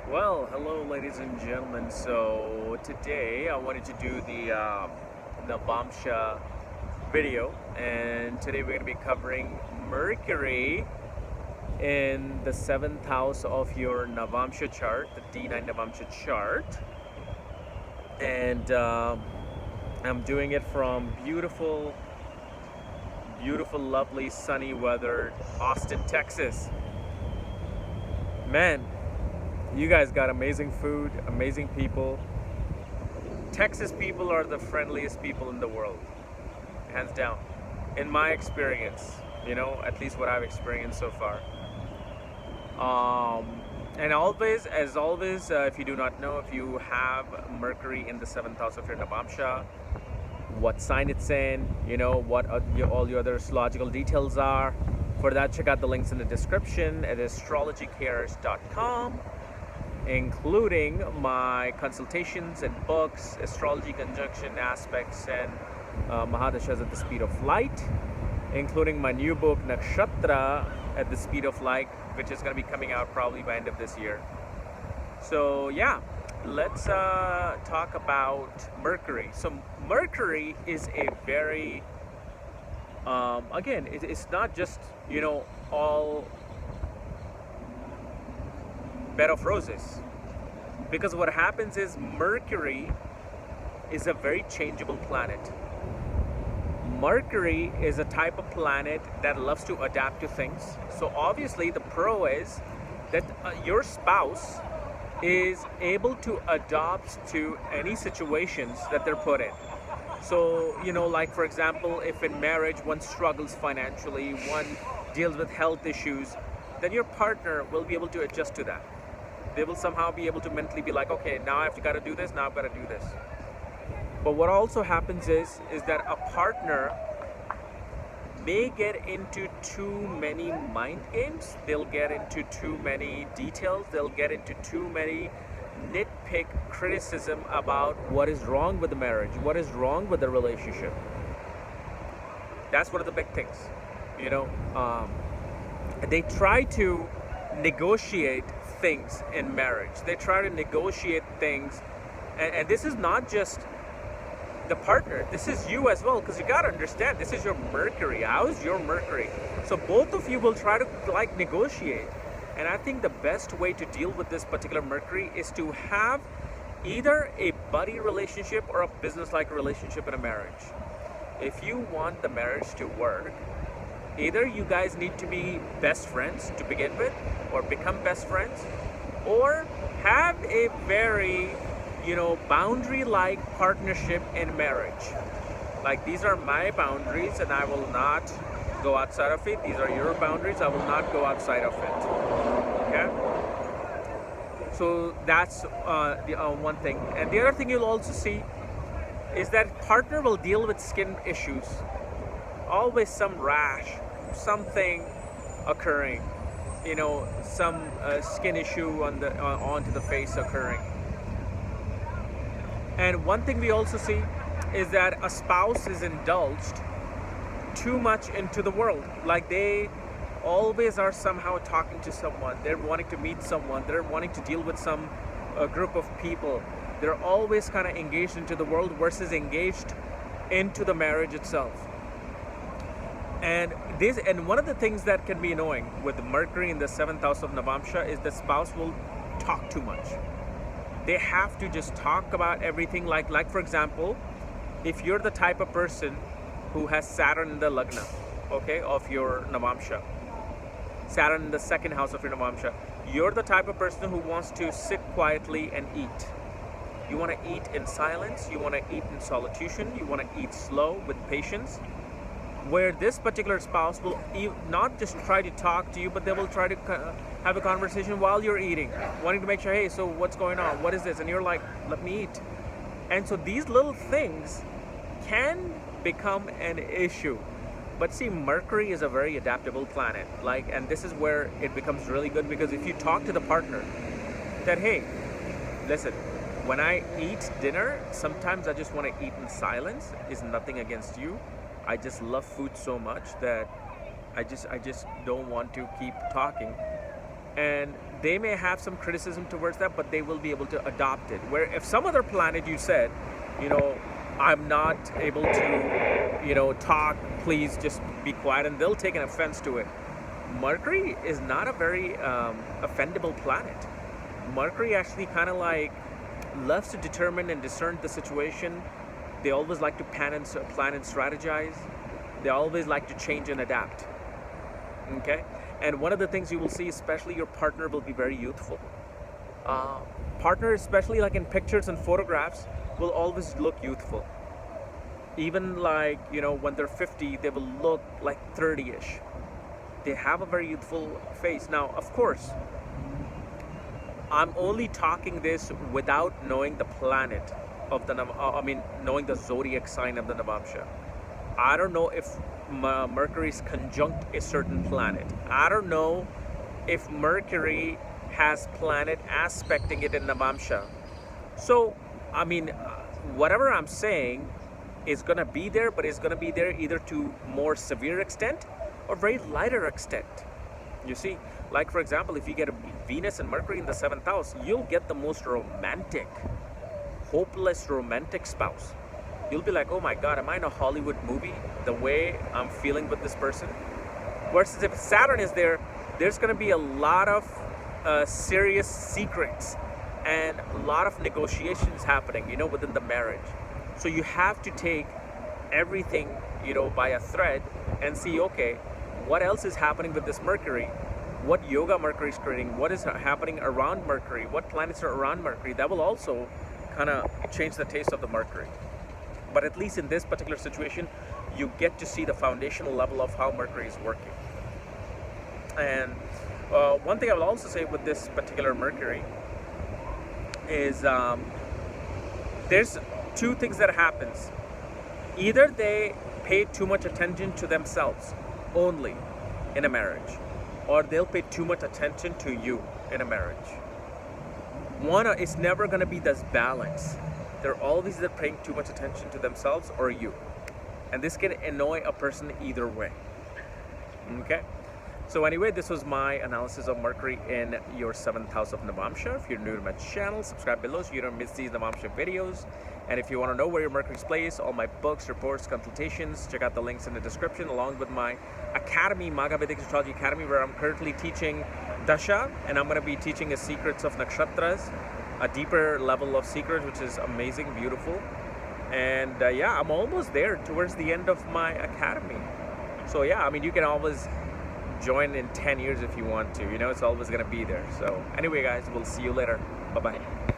Well, hello, ladies and gentlemen. So today I wanted to do the Navamsa video, and today we're going to be covering Mercury in the seventh house of your Navamsa chart, the D9 Navamsa chart, and I'm doing it from beautiful, lovely, sunny weather, Austin, Texas. Man, you guys got amazing food, amazing people. Texas people are the friendliest people in the world, hands down, in my experience, at least what I've experienced so far. And always, as always, if you do not know, if you have Mercury in the seventh house of your Navamsa, what sign it's in, what all your other astrological details are. For that, check out the links in the description at astrologykrs.com, including my consultations and books, astrology conjunction aspects, and Mahadashas at the speed of light, including my new book, Nakshatra at the speed of light, which is going to be coming out probably by end of this year. So yeah, let's talk about Mercury. So Mercury is a very, again, it's not just, all bed of roses, because what happens is Mercury is a very changeable planet. Mercury is a type of planet that loves to adapt to things. So obviously the pro is that your spouse is able to adapt to any situations that they're put in. So, like for example, if in marriage one struggles financially, one deals with health issues, then your partner will be able to adjust to that. They will somehow be able to mentally be like, okay, now I've got to do this, now I've got to do this. But what also happens is that a partner may get into too many mind games, they'll get into too many details, they'll get into too many nitpick criticism about what is wrong with the marriage, what is wrong with the relationship. That's one of the big things. They try to negotiate things in marriage. They try to negotiate things, and this is not just the partner, this is you as well, because you got to understand, this is your Mercury. How is your Mercury? So both of you will try to negotiate. And I think the best way to deal with this particular Mercury is to have either a buddy relationship or a business-like relationship in a marriage. If you want the marriage to work, either you guys need to be best friends to begin with, or become best friends, or have a very, boundary-like partnership in marriage. Like, these are my boundaries and I will not go outside of it. These are your boundaries, I will not go outside of it. Okay? So that's the one thing. And the other thing you'll also see is that partner will deal with skin issues. Always some rash, something occurring, some skin issue onto the face occurring. And one thing we also see is that a spouse is indulged too much into the world. Like, they always are somehow talking to someone, they're wanting to meet someone, they're wanting to deal with some group of people. They're always kind of engaged into the world versus engaged into the marriage itself. And one of the things that can be annoying with Mercury in the seventh house of Navamsa is the spouse will talk too much. They have to just talk about everything. Like for example, if you're the type of person who has Saturn in the Lagna, okay, of your Navamsa, Saturn in the second house of your Navamsa, you're the type of person who wants to sit quietly and eat. You want to eat in silence, you want to eat in solitude, you want to eat slow with patience. Where this particular spouse will not just try to talk to you, but they will try to have a conversation while you're eating, wanting to make sure, hey, so what's going on? What is this? And you're like, let me eat. And so these little things can become an issue. But see, Mercury is a very adaptable planet. And this is where it becomes really good, because if you talk to the partner that, hey, listen, when I eat dinner, sometimes I just want to eat in silence. It's nothing against you. I just love food so much that I just don't want to keep talking. And they may have some criticism towards that, but they will be able to adopt it. Where if some other planet you said, I'm not able to, talk, please just be quiet, and they'll take an offense to it. Mercury is not a very offendable planet. Mercury actually kind of like loves to determine and discern the situation. They always like to plan and strategize. They always like to change and adapt. Okay? And one of the things you will see, especially your partner, will be very youthful. Partner, especially like in pictures and photographs, will always look youthful. Even like, when they're 50, they will look like 30-ish. They have a very youthful face. Now, of course, I'm only talking this without knowing the planet of the, knowing the zodiac sign of the Navamsa. I don't know if Mercury is conjunct a certain planet. I don't know if Mercury has planet aspecting it in Navamsa. So, whatever I'm saying is going to be there, but it's going to be there either to more severe extent or very lighter extent. You see, like for example, if you get a Venus and Mercury in the 7th house, you'll get the most romantic, hopeless romantic spouse. You'll be like, oh my God, am I in a Hollywood movie? The way I'm feeling with this person. Versus if Saturn is there, there's going to be a lot of serious secrets and a lot of negotiations happening, within the marriage. So you have to take everything, by a thread and see, okay, what else is happening with this Mercury? What yoga Mercury is creating? What is happening around Mercury? What planets are around Mercury? That will also kind of change the taste of the Mercury. But at least in this particular situation, you get to see the foundational level of how Mercury is working. And one thing I will also say with this particular Mercury is there's two things that happens. Either they pay too much attention to themselves only in a marriage, or they'll pay too much attention to you in a marriage. One, it's never going to be this balance. They're always either paying too much attention to themselves or you. And this can annoy a person either way. Okay? So anyway, this was my analysis of Mercury in your 7th house of Navamsa. If you're new to my channel, subscribe below so you don't miss these Navamsa videos. And if you want to know where your Mercury's placed, all my books, reports, consultations, check out the links in the description, along with my academy, Maga Vedic Astrology Academy, where I'm currently teaching Dasha, and I'm going to be teaching the secrets of nakshatras, a deeper level of secrets, which is amazing, beautiful. And I'm almost there towards the end of my academy. So you can always join in 10 years if you want to. It's always going to be there. So anyway, guys, we'll see you later. Bye-bye.